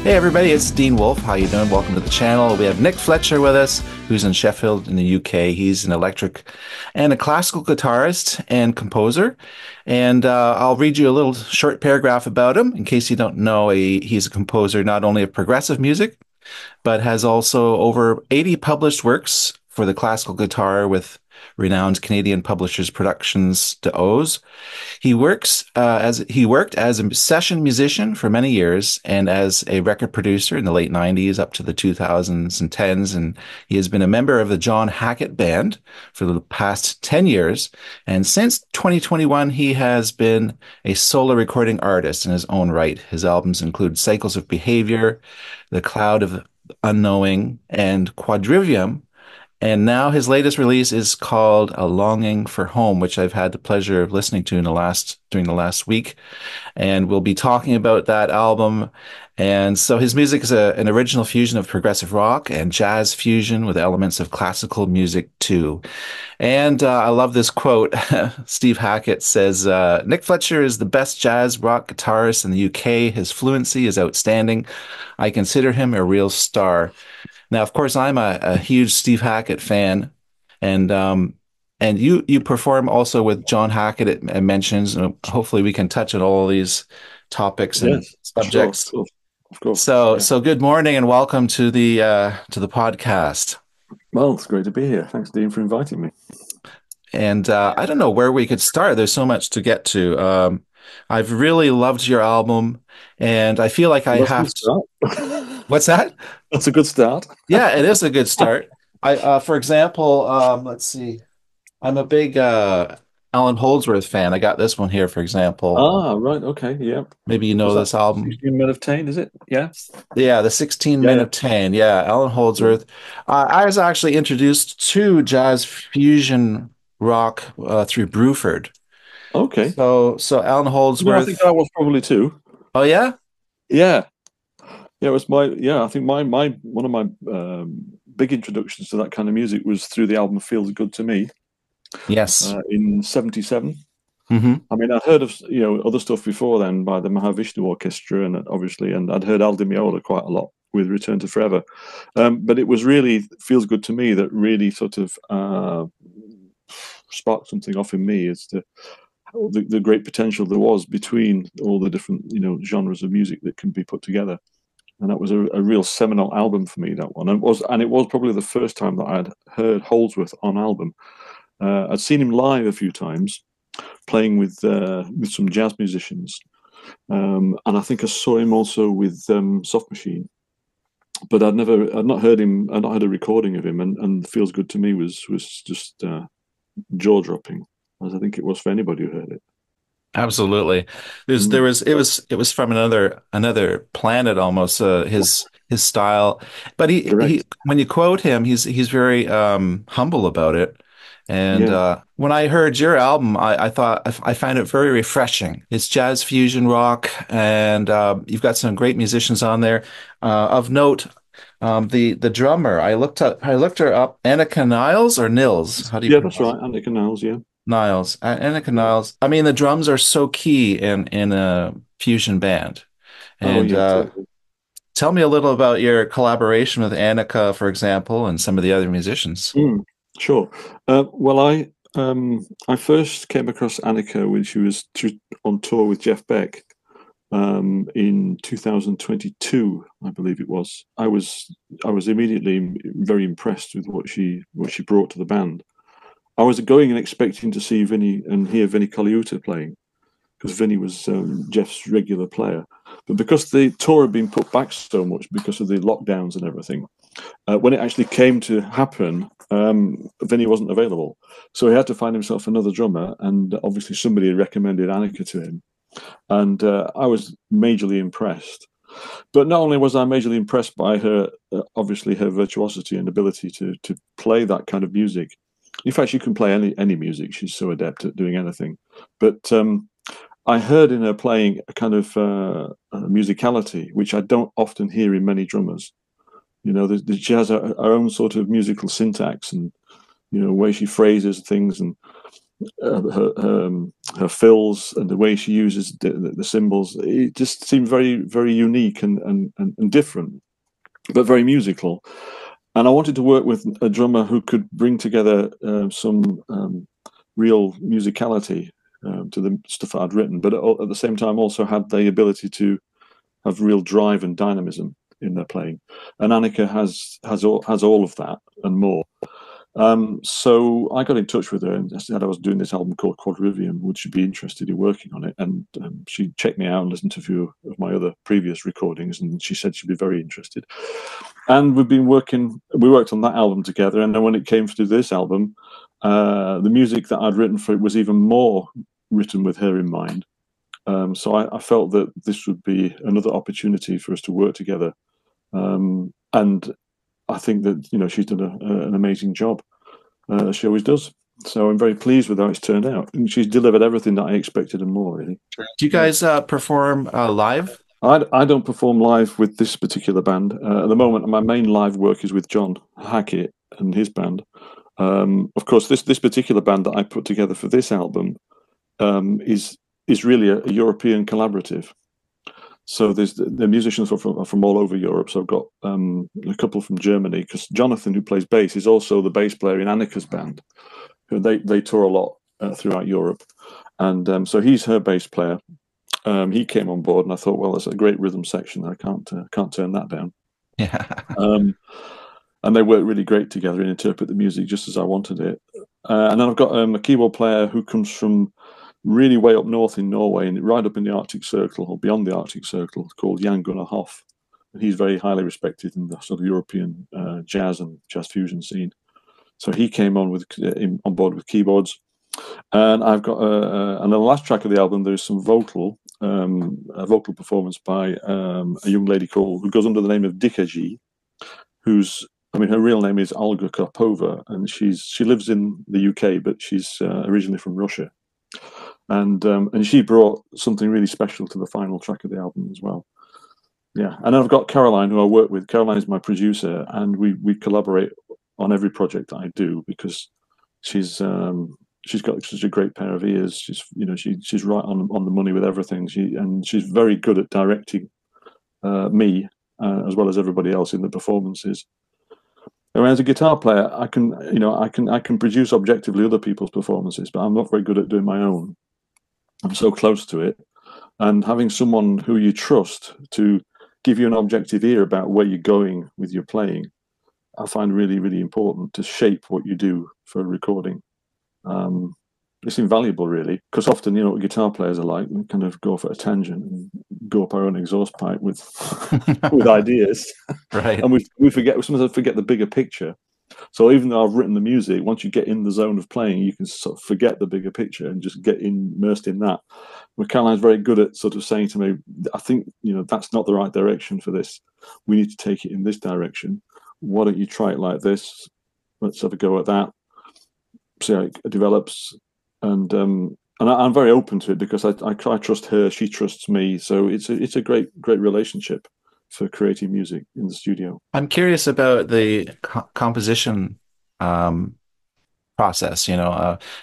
Hey everybody, it's Dean Wolfe. How you doing? Welcome to the channel. We have Nick Fletcher with us, who's in Sheffield in the UK. He's an electric and a classical guitarist and composer. And I'll read you a little short paragraph about him. In case you don't know, he's a composer not only of progressive music, but has also over 80 published works for the classical guitar with renowned Canadian publishers Productions de Oz. He worked as a session musician for many years and as a record producer in the late 90s up to the 2000s and 10s. And he has been a member of the John Hackett band for the past 10 years. And since 2021, he has been a solo recording artist in his own right. His albums include Cycles of Behavior, The Cloud of Unknowing, and Quadrivium. And now his latest release is called A Longing for Home, which I've had the pleasure of listening to during the last week. And we'll be talking about that album. And so his music is an original fusion of progressive rock and jazz fusion with elements of classical music too. And I love this quote. Steve Hackett says, Nick Fletcher is the best jazz rock guitarist in the UK. His fluency is outstanding. I consider him a real star. Now, of course, I'm a huge Steve Hackett fan, and you perform also with John Hackett. It mentions, and hopefully we can touch on all of these topics and Yes, subjects. sure, of course. So, Yeah. so good morning and welcome to the podcast. Well, it's great to be here. Thanks, Dean, for inviting me. And I don't know where we could start. There's so much to get to. I've really loved your album, and I feel like I Well, that's a have good to. start. What's that? That's a good start. Yeah, it is a good start. For example, let's see. I'm a big Alan Holdsworth fan. I got this one here, for example. Ah, right. Okay. Yeah. Maybe you Was know that this album. 16 Men of Tane, is it? Yeah. Yeah, the 16 Yeah, Men yeah. of Tane. Yeah, Alan Yeah. Holdsworth. I was actually introduced to jazz fusion rock through Bruford. Okay. So Alan No, I think Holdsworth. I was probably too. Oh yeah? Yeah. Yeah, it was my, yeah, I think my one of my big introductions to that kind of music was through the album Feels Good to Me Yes. in '77. Hmm. I mean, I'd heard of other stuff before then by the Mahavishnu Orchestra, and obviously, and I'd heard Al Di Meola quite a lot with Return to Forever, but it was really Feels Good to Me that really sort of sparked something off in me as to the great potential there was between all the different genres of music that can be put together, and that was a real seminal album for me, that one, and it was probably the first time that I'd heard Holdsworth on album. I'd seen him live a few times playing with some jazz musicians, and I think I saw him also with Soft Machine. But I'd not heard him. I'd not heard a recording of him, and Feels Good to Me was just jaw dropping, as I think it was for anybody who heard it. Absolutely. Mm, It was from another planet almost, his style. But he correct. when you quote him, he's very humble about it. And Yeah. when I heard your album, I thought I find it very refreshing. It's jazz fusion rock, and you've got some great musicians on there. Of note, the drummer, I looked her up, Annika Niles or Nils. How do you Yeah, that's pronounce right. it? Andy Canals. Yeah. Niles, Annika Yeah. Niles. I mean, the drums are so key in a fusion band. Oh And yeah, totally. tell me a little about your collaboration with Annika, for example, and some of the other musicians. Mm, sure. Well, I first came across Annika when she was on tour with Jeff Beck in 2022, I believe it was. I was immediately very impressed with what she brought to the band. I was going and expecting to see Vinny and hear Vinny Colaiuta playing, because Vinny was Jeff's regular player. But because the tour had been put back so much because of the lockdowns and everything, when it actually came to happen, Vinny wasn't available. So he had to find himself another drummer, and obviously somebody had recommended Annika to him. And I was majorly impressed. But not only was I majorly impressed by her, obviously her virtuosity and ability to play that kind of music. In fact, she can play any music. She's so adept at doing anything. But I heard in her playing a kind of musicality, which I don't often hear in many drummers. She has her own sort of musical syntax and way she phrases things, and her her fills and the way she uses the cymbals. It just seemed very, very unique and different, but very musical. And I wanted to work with a drummer who could bring together some real musicality to the stuff that I'd written, but at the same time also had the ability to have real drive and dynamism in their playing. And Annika has all of that and more. So I got in touch with her and I said I was doing this album called Quadrivium. Would she be interested in working on it? And she checked me out and listened to a few of my other previous recordings, and she said she'd be very interested. And we worked on that album together. And then when it came to this album, the music that I'd written for it was even more written with her in mind. So I felt that this would be another opportunity for us to work together. And I think that, she's done an amazing job. She always does. So I'm very pleased with how it's turned out. And she's delivered everything that I expected and more, really. Do you guys perform live? I don't perform live with this particular band. At the moment, my main live work is with John Hackett and his band. Of course, this particular band that I put together for this album is really a European collaborative. So the musicians are from all over Europe. So I've got a couple from Germany, because Jonathan, who plays bass, is also the bass player in Annika's band. They tour a lot throughout Europe, and so he's her bass player. He came on board, and I thought, well, that's a great rhythm section. I can't turn that down. Yeah. And they work really great together and interpret the music just as I wanted it. And then I've got a keyboard player who comes from really way up north in Norway, and right up in the Arctic Circle, or beyond the Arctic Circle, called Jan Gunnar Hoff. And he's very highly respected in the sort of European jazz and jazz fusion scene. So he came on board with keyboards. And I've got and on the last track of the album, there's some a vocal performance by a young lady who goes under the name of Dikaji, her real name is Olga Karpova, and she lives in the UK, but she's originally from Russia. And she brought something really special to the final track of the album as well. Yeah, and then I've got Caroline, who I work with. Caroline is my producer, and we collaborate on every project that I do, because she's got such a great pair of ears. She's right on the money with everything. She's very good at directing me as well as everybody else in the performances. And as a guitar player, I can produce objectively other people's performances, but I'm not very good at doing my own. I'm so close to it, and having someone who you trust to give you an objective ear about where you're going with your playing, I find really, really important to shape what you do for a recording. It's invaluable, really, because often, what guitar players are like. We kind of go off at a tangent and go up our own exhaust pipe with with ideas, Right? And we sometimes forget the bigger picture. So even though I've written the music, once you get in the zone of playing, you can sort of forget the bigger picture and just get immersed in that. But Caroline's very good at sort of saying to me, I think, that's not the right direction for this. We need to take it in this direction. Why don't you try it like this? Let's have a go at that. See how it develops. And I'm very open to it, because I trust her, she trusts me. So it's a great relationship for creating music in the studio. I'm curious about the composition process,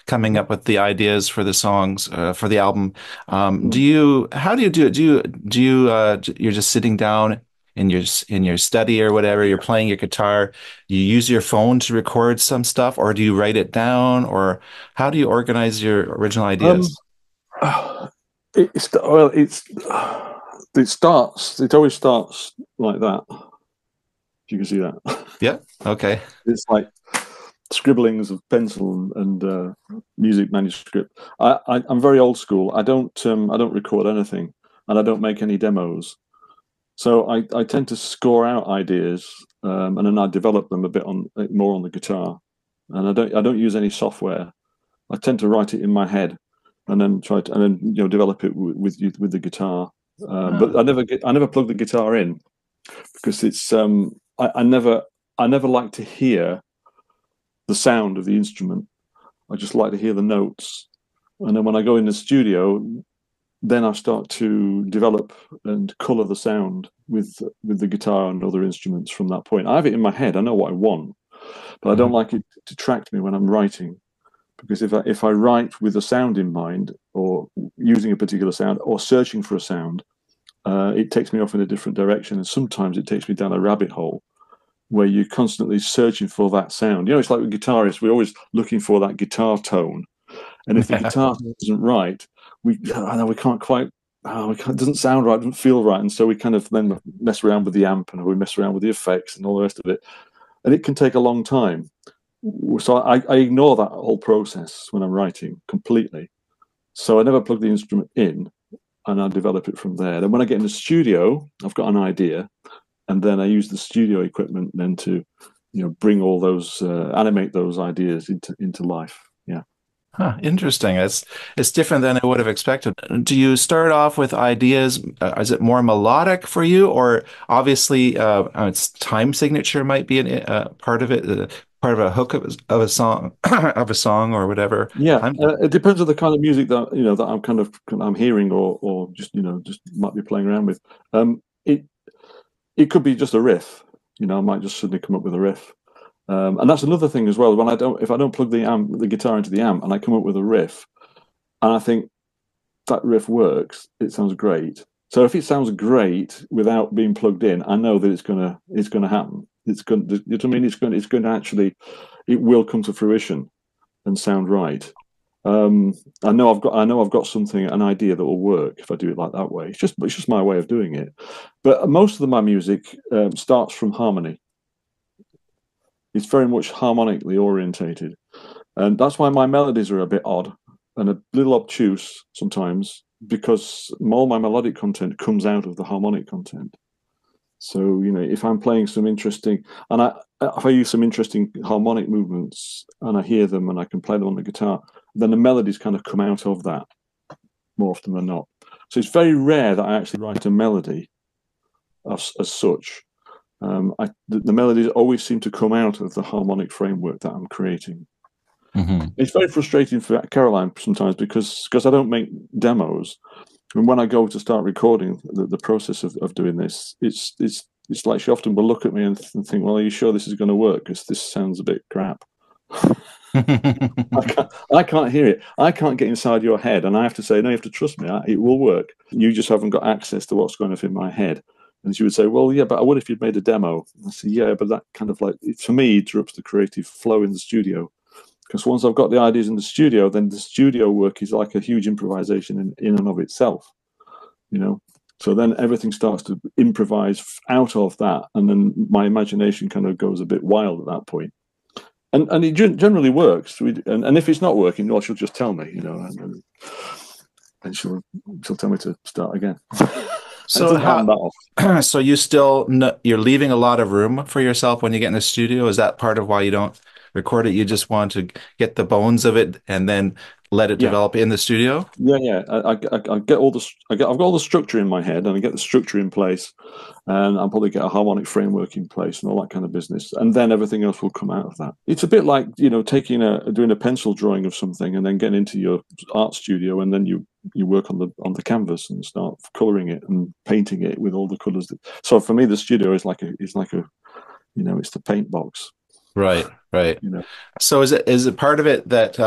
coming up with the ideas for the songs for the album. How do you do it? You're just sitting down in your study or whatever, you're playing your guitar, you use your phone to record some stuff, or do you write it down, or how do you organize your original ideas? It always starts like that. You can see that. Yeah. Okay. It's like scribblings of pencil and music manuscript. I'm very old school. I don't record anything, and I don't make any demos. So I tend to score out ideas, and then I develop them a bit more on the guitar. And I don't use any software. I tend to write it in my head, and then develop it with the guitar. But I never plug the guitar in, because it's I never like to hear the sound of the instrument. I just like to hear the notes, and then when I go in the studio, then I start to develop and colour the sound with the guitar and other instruments from that point. I have it in my head. I know what I want, but I don't like it to distract me when I'm writing, because if I write with a sound in mind, or using a particular sound, or searching for a sound, it takes me off in a different direction, and sometimes it takes me down a rabbit hole where you're constantly searching for that sound. You know, it's like with guitarists, we're always looking for that guitar tone, and if the Yeah. guitar isn't right, I know we can't quite. It doesn't sound right, doesn't feel right, and so we kind of then mess around with the amp, and we mess around with the effects and all the rest of it, and it can take a long time. So I ignore that whole process when I'm writing completely. So I never plug the instrument in, and I develop it from there. Then when I get in the studio, I've got an idea, and then I use the studio equipment then to, bring all those, animate those ideas into life. Yeah. Huh, interesting. It's different than I would have expected. Do you start off with ideas? Is it more melodic for you, or obviously it's time signature might be part of it, part of a hook of a song of a song or whatever. Yeah, I'm it depends on the kind of music that that I'm hearing, or just just might be playing around with. It could be just a riff. I might just suddenly come up with a riff, and that's another thing as well. If I don't plug the guitar into the amp, and I come up with a riff, and I think that riff works, it sounds great. So if it sounds great without being plugged in, I know that it's gonna happen. It's going. You know what I mean? It's going to actually, it will come to fruition and sound right. I know I've got something, an idea that will work if I do it like that way. It's just my way of doing it. But most of my music starts from harmony. It's very much harmonically orientated, and that's why my melodies are a bit odd and a little obtuse sometimes, because all my melodic content comes out of the harmonic content. So if I'm playing some interesting, and if I use some interesting harmonic movements and I hear them and I can play them on the guitar, then the melodies kind of come out of that more often than not. So it's very rare that I actually write a melody as such. The melodies always seem to come out of the harmonic framework that I'm creating. Mhm. It's very frustrating for Caroline sometimes because I don't make demos. And when I go to start recording, the process of doing this, it's like she often will look at me and think, "Well, are you sure this is going to work? Because this sounds a bit crap." I can't hear it. I can't get inside your head, and I have to say, "No, you have to trust me. It will work. You just haven't got access to what's going on in my head." And she would say, "Well, yeah, but I would if you'd made a demo." I say, "Yeah, but that kind of for me interrupts the creative flow in the studio." Because once I've got the ideas in the studio, then the studio work is like a huge improvisation in and of itself, So then everything starts to improvise out of that, and then my imagination kind of goes a bit wild at that point. And it generally works. And if it's not working, well, she'll just tell me, and she'll tell me to start again. It So doesn't happen that often. so you still you're leaving a lot of room for yourself when you get in the studio? Is that part of why you don't record it? You just want to get the bones of it and then let it Yeah. develop in the studio? Yeah. I get I've got all the structure in my head, and I get the structure in place, and I'll probably get a harmonic framework in place and all that kind of business, and then everything else will come out of that. It's a bit like doing a pencil drawing of something, and then getting into your art studio, and then you work on the canvas and start coloring it and painting it with all the colors. So for me, the studio is like a it's the paint box. Right, right. You know, So is it part of it that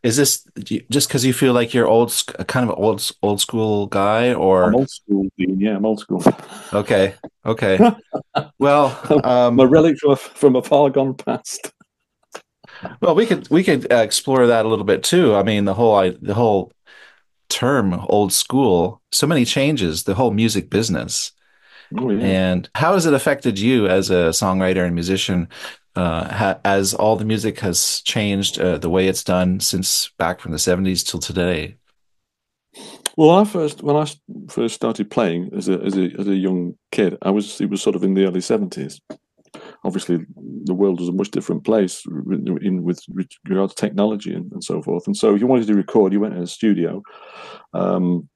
is this just because you feel like you're kind of old school guy I'm or old school, Dean. Yeah, I'm old school. okay, okay. Well, I'm a relic from a far gone past. well, we could explore that a little bit too. I mean, the whole term old school, so many changes, the whole music business. Oh yeah. And how has it affected you as a songwriter and musician, as all the music has changed, the way it's done since back from the 70s till today? Well, when I first started playing as a young kid, it was sort of in the early '70s. Obviously, the world was a much different place with regard to technology and so forth. And so, if you wanted to record, you went in a studio. Um,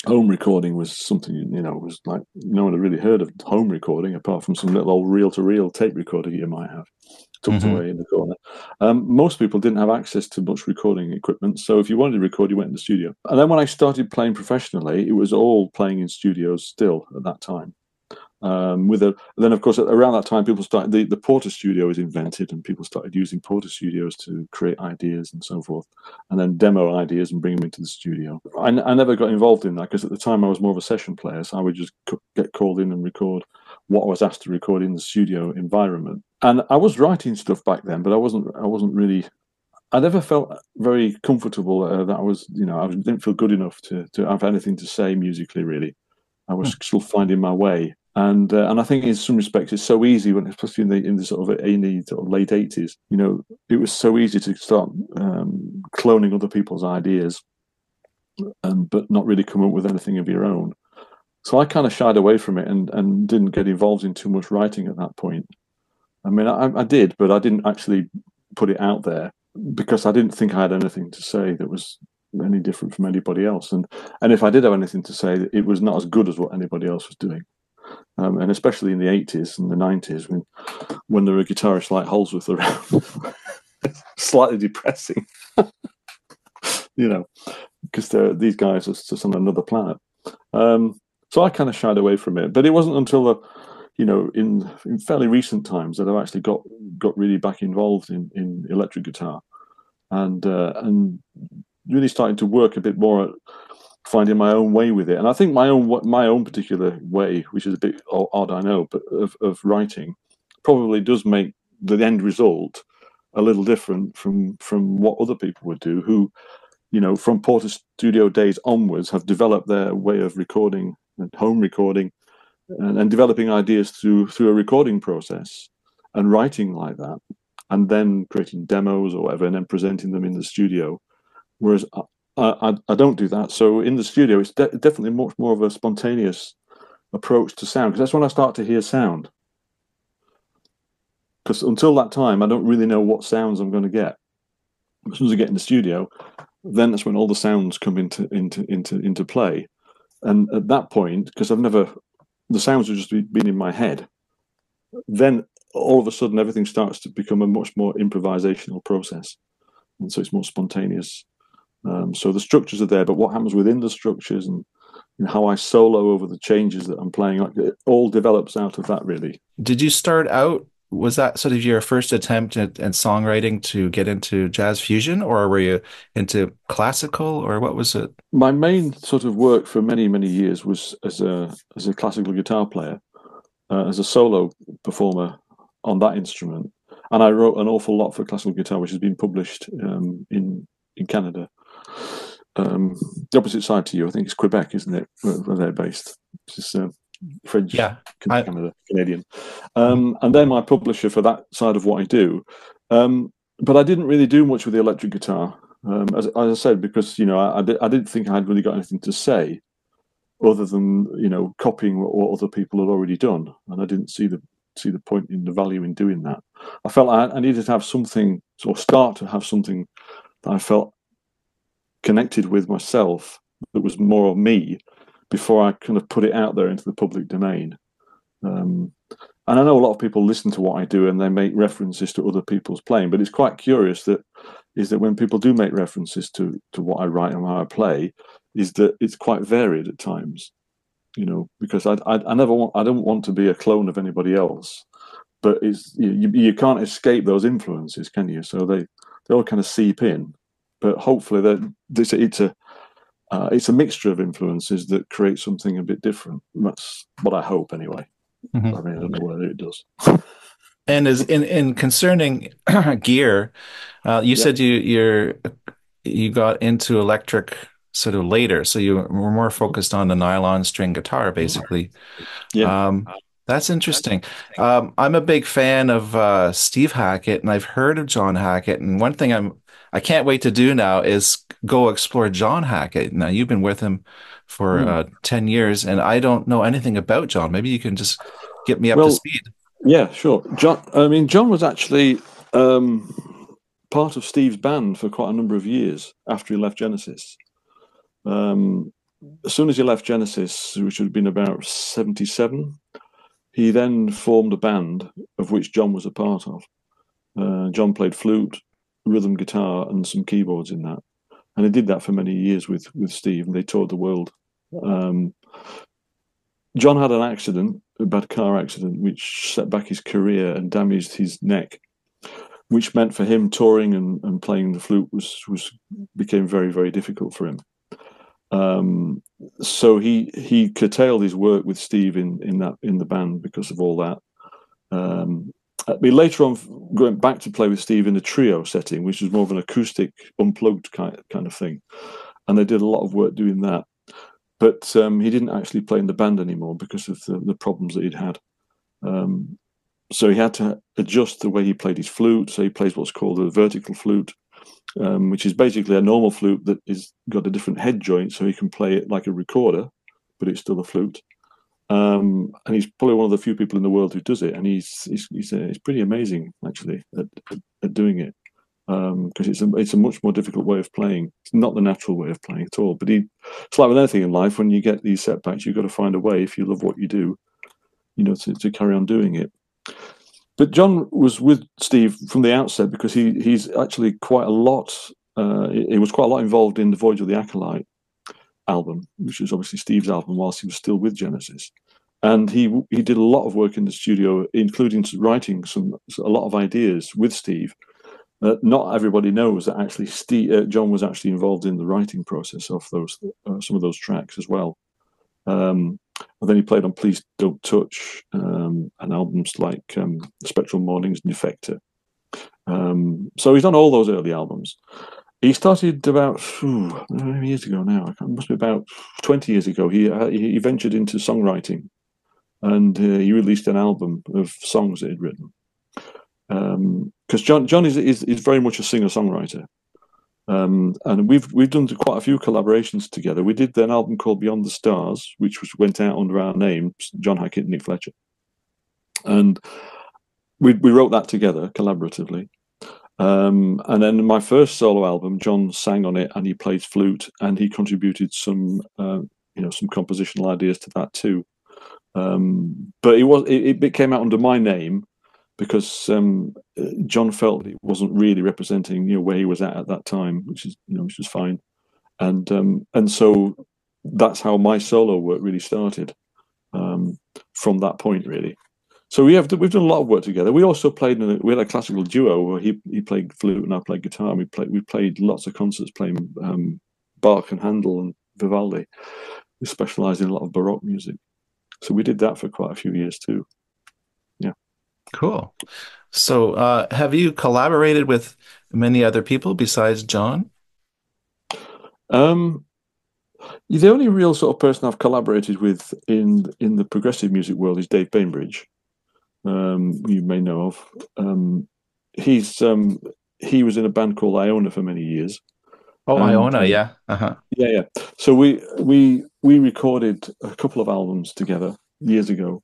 Home recording was something was like no one had really heard of home recording apart from some little old reel-to-reel tape recorder you might have tucked Hmm. away in the corner. Most people didn't have access to much recording equipment, so if you wanted to record, you went in the studio. And then when I started playing professionally, it was all playing in studios still at that time. Then of course around that time people started the Porter Studio was invented, and people started using Porter Studios to create ideas and so forth, and then demo ideas and bring them into the studio. I never got involved in that because at the time I was more of a session player, so I would just get called in and record what I was asked to record in the studio environment. And I was writing stuff back then, but I wasn't really. I never felt very comfortable that I was, I didn't feel good enough to have anything to say musically. Really, I was still finding my way. And I think in some respects it's so easy when, especially in the sort of late 80s, it was so easy to start cloning other people's ideas, but not really come up with anything of your own. So I kind of shied away from it and didn't get involved in too much writing at that point. I mean, I did, but I didn't actually put it out there because I didn't think I had anything to say that was any different from anybody else. And if I did have anything to say, it was not as good as what anybody else was doing. And especially in the 80s and the 90s, when there were guitarists like Holdsworth around, slightly depressing, because these guys are just on another planet. So I kind of shied away from it. But it wasn't until in fairly recent times that I've actually got really back involved in electric guitar, and really starting to work a bit more at finding my own way with it. And I think my own particular way, which is a bit odd, I know, but of writing, probably does make the end result a little different from what other people would do, who, from Porter Studio days onwards, have developed their way of recording and home recording, and developing ideas through a recording process and writing like that, and then creating demos or whatever, and then presenting them in the studio. Whereas I don't do that. So in the studio, it's definitely much more of a spontaneous approach to sound, because that's when I start to hear sound. Because until that time, I don't really know what sounds I'm going to get. As soon as I get in the studio, then that's when all the sounds come into play. And at that point, because the sounds have just been in my head, then all of a sudden everything starts to become a much more improvisational process, and so it's more spontaneous. So the structures are there, but what happens within the structures and how I solo over the changes that I'm playing, it all develops out of that, really. Did you start out, was that sort of your first attempt at songwriting to get into jazz fusion, or were you into classical, or what was it? My main sort of work for many, many years was as a classical guitar player, as a solo performer on that instrument. And I wrote an awful lot for classical guitar, which has been published in Canada. The opposite side to you, I think it's Quebec, isn't it, where they're based? It's French, Yeah, Canada, Canadian. And they're my publisher for that side of what I do. But I didn't really do much with the electric guitar, as I said, because I didn't think I had really got anything to say other than copying what other people had already done, and I didn't see the point in the value in doing that. I felt I needed to have something, or start to have something that I felt connected with myself, that was more of me, before I kind of put it out there into the public domain. And I know a lot of people listen to what I do and they make references to other people's playing, but it's quite curious that when people do make references to what I write and how I play, is that it's quite varied at times, because I don't want to be a clone of anybody else, but it's you can't escape those influences, can you? So they all kind of seep in, but hopefully it's a mixture of influences that create something a bit different. That's what I hope, anyway. Mhm. I mean, I don't know whether it does. And as in concerning gear, you said you got into electric sort of later, so you were more focused on the nylon string guitar, basically. Yeah. That's interesting. I'm a big fan of Steve Hackett, and I've heard of John Hackett. And one thing I can't wait to do now is go explore John Hackett. Now you've been with him for 10 years, and I don't know anything about John. Maybe you can just get me up to Well, speed. yeah, sure. John was actually part of Steve's band for quite a number of years after he left Genesis. As soon as he left Genesis, which would have been about 77, he then formed a band of which John was a part of. John played flute, rhythm guitar, and some keyboards in that. And he did that for many years with Steve, and they toured the world. John had an accident a bad car accident, which set back his career and damaged his neck, which meant for him touring and playing the flute became very, very difficult for him. So he curtailed his work with Steve in the band because of all that. Later on, going back to play with Steve in a trio setting, which was more of an acoustic, unplugged kind of thing, and they did a lot of work doing that. But he didn't actually play in the band anymore because of the problems that he'd had. So he had to adjust the way he played his flute. So he plays what's called a vertical flute, which is basically a normal flute that is got a different head joint, so he can play it like a recorder, but it's still a flute. And he's probably one of the few people in the world who does it, and he's pretty amazing actually at doing it, because it's a much more difficult way of playing. It's not the natural way of playing at all. But it's like with anything in life, when you get these setbacks, you've got to find a way, if you love what you do, to carry on doing it. But John was with Steve from the outset because he's actually quite a lot. He was quite a lot involved in the Voyage of the Acolyte album, which is obviously Steve's album whilst he was still with Genesis, and he did a lot of work in the studio, including writing a lot of ideas with Steve. Not everybody knows that actually John was actually involved in the writing process of those some of those tracks as well. And then he played on Please Don't Touch and albums like Spectral Mornings and Defector. So he's done all those early albums. He started about how many years ago now? It must be about 20 years ago. He ventured into songwriting, and he released an album of songs that he'd written. Because John is very much a singer-songwriter. And we've done quite a few collaborations together. We did an album called Beyond the Stars, which went out under our names, John Hackett and Nick Fletcher, and we wrote that together collaboratively. And then my first solo album, John sang on it, and he played flute, and he contributed some compositional ideas to that too. But it came out under my name, because John felt it wasn't really representing where he was at that time, which is fine, and so that's how my solo work really started, from that point really. So we've done a lot of work together. We also we had a classical duo where he played flute and I played guitar. And we played lots of concerts playing Bach and Handel and Vivaldi. We specialised in a lot of Baroque music, so we did that for quite a few years too. Yeah. Cool. So, have you collaborated with many other people besides John? The only real sort of person I've collaborated with in the progressive music world is Dave Bainbridge, you may know of. He was in a band called Iona for many years. Oh, Iona, yeah. Uh-huh. Yeah. So we recorded a couple of albums together years ago.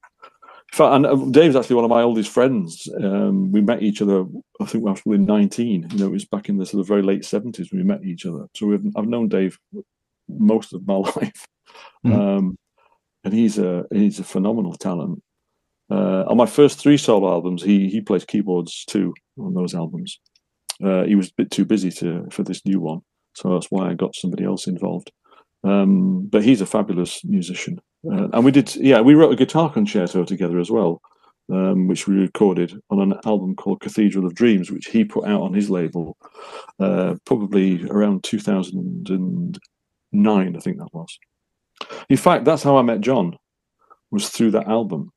In fact, and Dave's actually one of my oldest friends. We met each other, I think, when I was probably 19. It was back in the sort of very late 70s when we met each other. So I've known Dave most of my life, and he's a phenomenal talent. On my first 3 solo albums, he plays keyboards too on those albums. He was a bit too busy for this new one, so that's why I got somebody else involved. But he's a fabulous musician. And we wrote a guitar concerto together as well, which we recorded on an album called Cathedral of Dreams, which he put out on his label, probably around 2009, I think that was. In fact, that's how I met John, was through that album,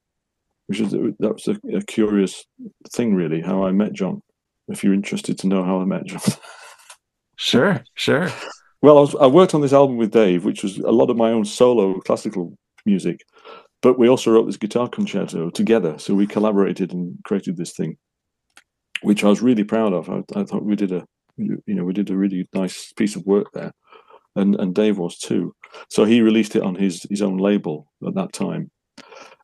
that was a curious thing, really, how I met John, if you're interested to know how I met John. Sure. Well, I worked on this album with Dave, which was a lot of my own solo classical music, but we also wrote this guitar concerto together. So we collaborated and created this thing, which I was really proud of. I thought we did a really nice piece of work there, and Dave was too. So he released it on his own label at that time,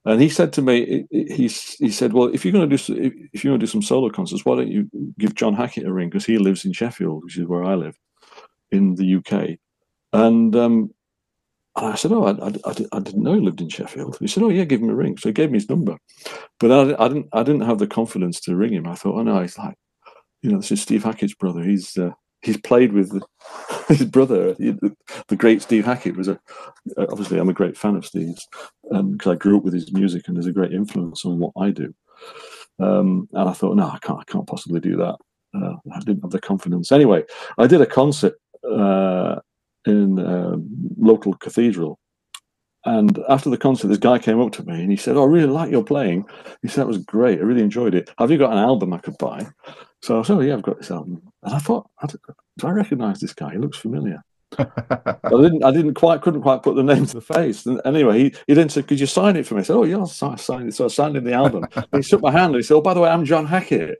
and he said to me, he said, well, if you're going to do some solo concerts, why don't you give John Hackett a ring, because he lives in Sheffield, which is where I live in the UK, and I said, oh, I didn't know he lived in Sheffield. He said, oh yeah, give him a ring. So he gave me his number, but I didn't have the confidence to ring him. I thought, oh no, he's like, this is Steve Hackett's brother. He's played with his brother, the great Steve Hackett, was obviously I'm a great fan of Steve's because I grew up with his music and there's a great influence on what I do. And I thought, no, I can't possibly do that. I didn't have the confidence. Anyway, I did a concert in a local cathedral. And after the concert, this guy came up to me and he said, "Oh, I really like your playing." He said, "That was great. I really enjoyed it. Have you got an album I could buy?" So I said, "Oh, yeah, I've got this album." And I thought, do I recognise this guy? He looks familiar. Couldn't quite put the name to the face. And anyway, he then said, "Could you sign it for me?" I said, "Oh, yeah, I'll sign it." So I signed him the album. And he shook my hand and he said, "Oh, by the way, I'm John Hackett."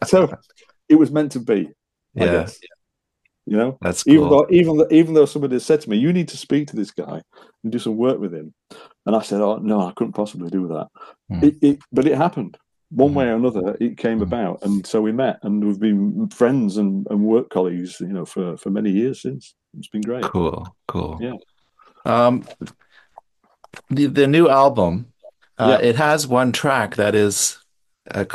So it was meant to be, I Yeah, guess. You know, that's cool. even though somebody had said to me, "You need to speak to this guy and do some work with him," and I said, "Oh no, I couldn't possibly do that." Mm. But it happened one way Mm. or another. It came Mm. about, and so we met, and we've been friends and work colleagues, you know, for many years since. It's been great. Cool, cool. Yeah, Um, the new album, yeah. it has one track that is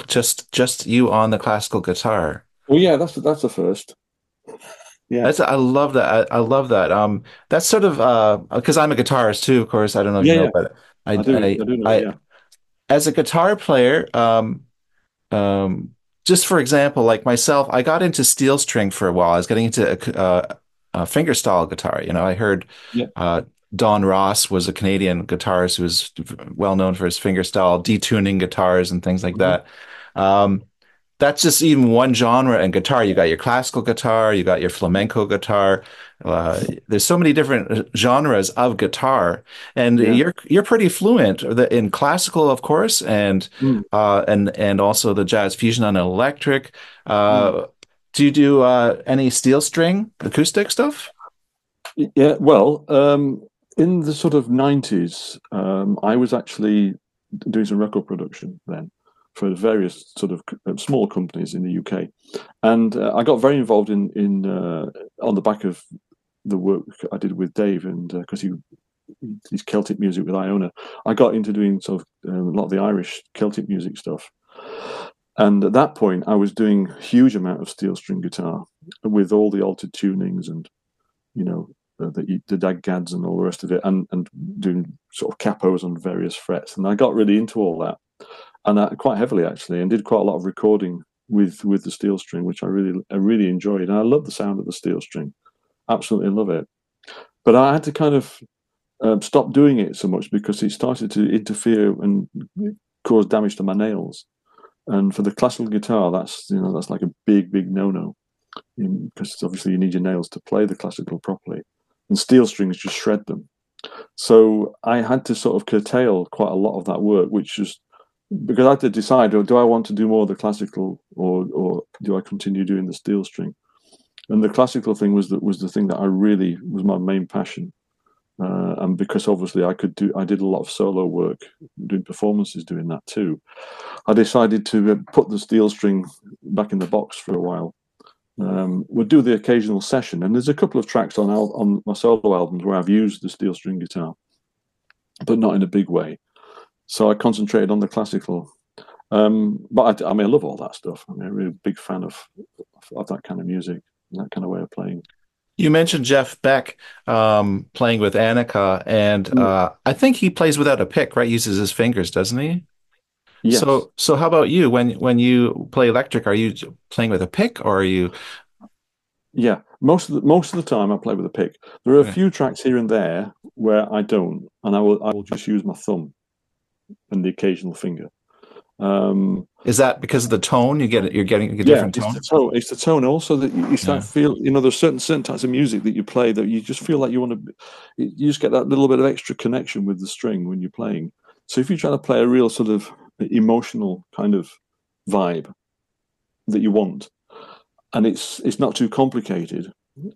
just you on the classical guitar. Well, yeah, that's the first. Yeah, I love that. I love that. That's sort of because I'm a guitarist too, of course. I don't know if you yeah, know, yeah. but I I do. I I do know that. I Yeah, as a guitar player, um, just for example, like myself, I got into steel string for a while. I was getting into fingerstyle guitar. You know, I heard yeah. uh, Don Ross was a Canadian guitarist who was well known for his fingerstyle detuning guitars and things like Mhm. that. Um, that's just even one genre in guitar. You got your classical guitar, you got your flamenco guitar. There's so many different genres of guitar, and Yeah. you're pretty fluent in classical, of course, Mm. and also the jazz fusion on electric. Mm. Do you do any steel string acoustic stuff? Yeah, well, in the sort of 90s, I was actually doing some record production then for various sort of small companies in the UK, and I got very involved in on the back of the work I did with Dave, and because he's Celtic music with Iona, I got into doing sort of a lot of the Irish Celtic music stuff. And at that point, I was doing a huge amount of steel string guitar with all the altered tunings and you know, the daggads and all the rest of it, and doing sort of capos on various frets. And I got really into all that, and quite heavily actually, and did quite a lot of recording with the steel string, which I really enjoyed. And I love the sound of the steel string, absolutely love it. But I had to kind of stop doing it so much because it started to interfere and cause damage to my nails. And for the classical guitar, that's like a big no no because obviously you need your nails to play the classical properly, and steel strings just shred them. So I had to sort of curtail quite a lot of that work, which was because I had to decide: do I want to do more of the classical, or do I continue doing the steel string? And the classical thing was the thing that I really was my main passion. And because obviously I did a lot of solo work, doing performances, doing that too. I decided to put the steel string back in the box for a while. We'll do the occasional session, and there's a couple of tracks on my solo albums where I've used the steel string guitar, but not in a big way. So I concentrated on the classical. But I mean, I love all that stuff. I mean, I'm a really big fan of that kind of music, that kind of way of playing. You mentioned Jeff Beck playing with Annika, and Mm. I think he plays without a pick, right? Uses his fingers, doesn't he? Yes, So how about you? When you play electric, are you playing with a pick or are you? yeah. Most of the time, I play with a pick. There are a Okay. few tracks here and there where I don't, and I will just use my thumb and the occasional finger. Um, Is that because of the tone? You're getting a Yeah, different it's the tone? tone. It's the tone also that you start Yeah. feel. You know, there's certain types of music that you play that you just feel like you want to. You just get that little bit of extra connection with the string when you're playing. So if you try to play a real sort of emotional kind of vibe that you want, and it's not too complicated,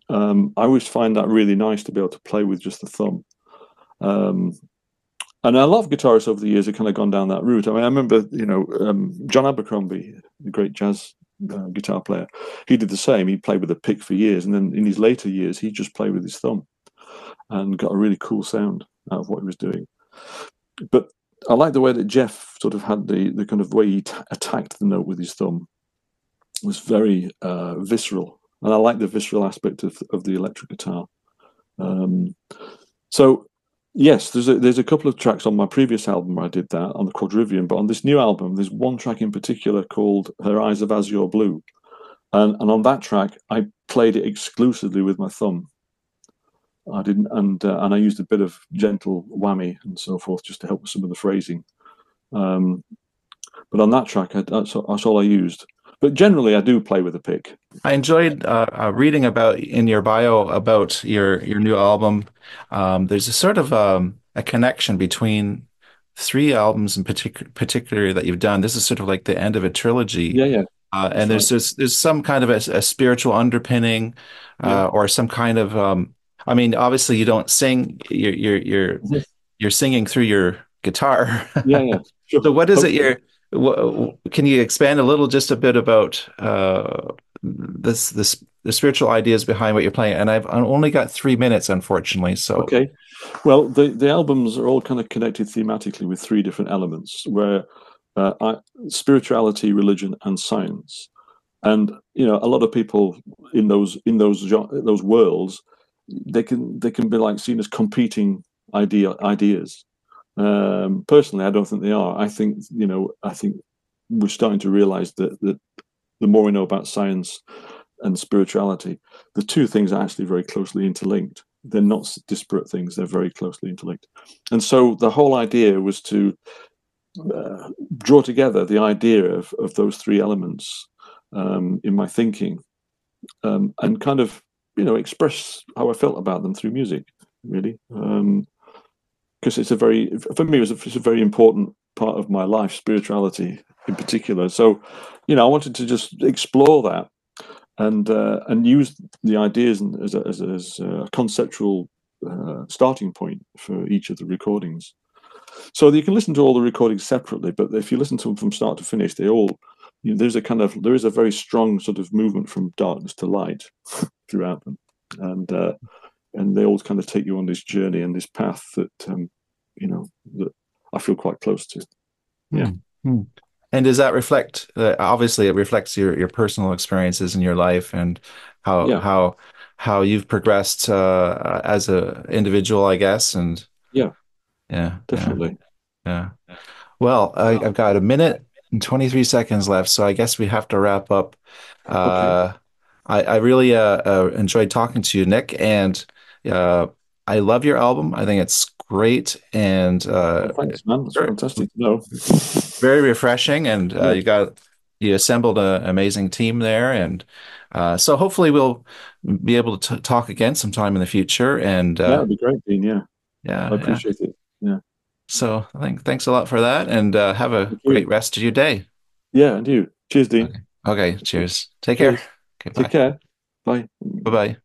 I always find that really nice to be able to play with just the thumb. Um, and a lot of guitarists over the years have kind of gone down that route. I mean, I remember, John Abercrombie, the great jazz guitar player, he did the same. He played with a pick for years, and then in his later years, he just played with his thumb and got a really cool sound out of what he was doing. But I like the way that Jeff sort of had the kind of way he attacked the note with his thumb. It was very visceral, and I like the visceral aspect of the electric guitar. Um, so yes, there's a couple of tracks on my previous album where I did that on the Quadrivium, but on this new album, there's one track in particular called "Her Eyes of Azure Blue," and on that track, I played it exclusively with my thumb. I didn't, and I used a bit of gentle whammy and so forth just to help with some of the phrasing. Um, but on that track, that's all I used. But generally, I do play with a pick. I enjoyed reading about in your bio about your new album. There's a sort of a connection between three albums in particular that you've done. This is sort of like the end of a trilogy, Yeah, yeah, and that's right. there's some kind of a spiritual underpinning, Yeah, or some kind of I mean, obviously you don't sing. You're singing through your guitar. yeah, yeah. Sure. So what is it Hopefully. can you expand a little just a bit about the spiritual ideas behind what you're playing? And I've only got 3 minutes, unfortunately. So Okay. Well, the albums are all kind of connected thematically with three different elements, where spirituality, religion, and science. And a lot of people in those worlds, they can be like seen as competing ideas. Personally, I don't think they are. I think we're starting to realize that the more we know about science and spirituality, the two things are actually very closely interlinked. They're not disparate things, they're very closely interlinked. And so the whole idea was to draw together the idea of those three elements in my thinking, and kind of express how I felt about them through music, really. Because for me, it's a very important part of my life, spirituality in particular. So, I wanted to just explore that and use the ideas as a conceptual starting point for each of the recordings. So you can listen to all the recordings separately, but if you listen to them from start to finish, they all there is a very strong sort of movement from darkness to light throughout them, and they all kind of take you on this journey and this path that I feel quite close to. Yeah, hmm. Hmm. And does that reflect, obviously it reflects your personal experiences in your life and how yeah, how how you've progressed as a individual, I guess. And yeah, yeah, yeah, definitely. yeah. Well, I've got 1 minute and 23 seconds left, so I guess we have to wrap up. Okay. Uh, I really enjoyed talking to you, Nick, and uh, I love your album. I think it's great and Well, thanks, man. That's very, fantastic to know. very refreshing. And Yeah, you assembled an amazing team there, and so hopefully we'll be able to talk again sometime in the future. And yeah, it'd be great, Dean. Yeah, I yeah, yeah. appreciate it. Yeah, So I think thanks a lot for that, and have a thank great you. rest of your day. Yeah, and you. Cheers, Dean. Okay. Okay. Cheers. Take care. Cheers. Okay. Take Bye. care. Bye. Bye bye.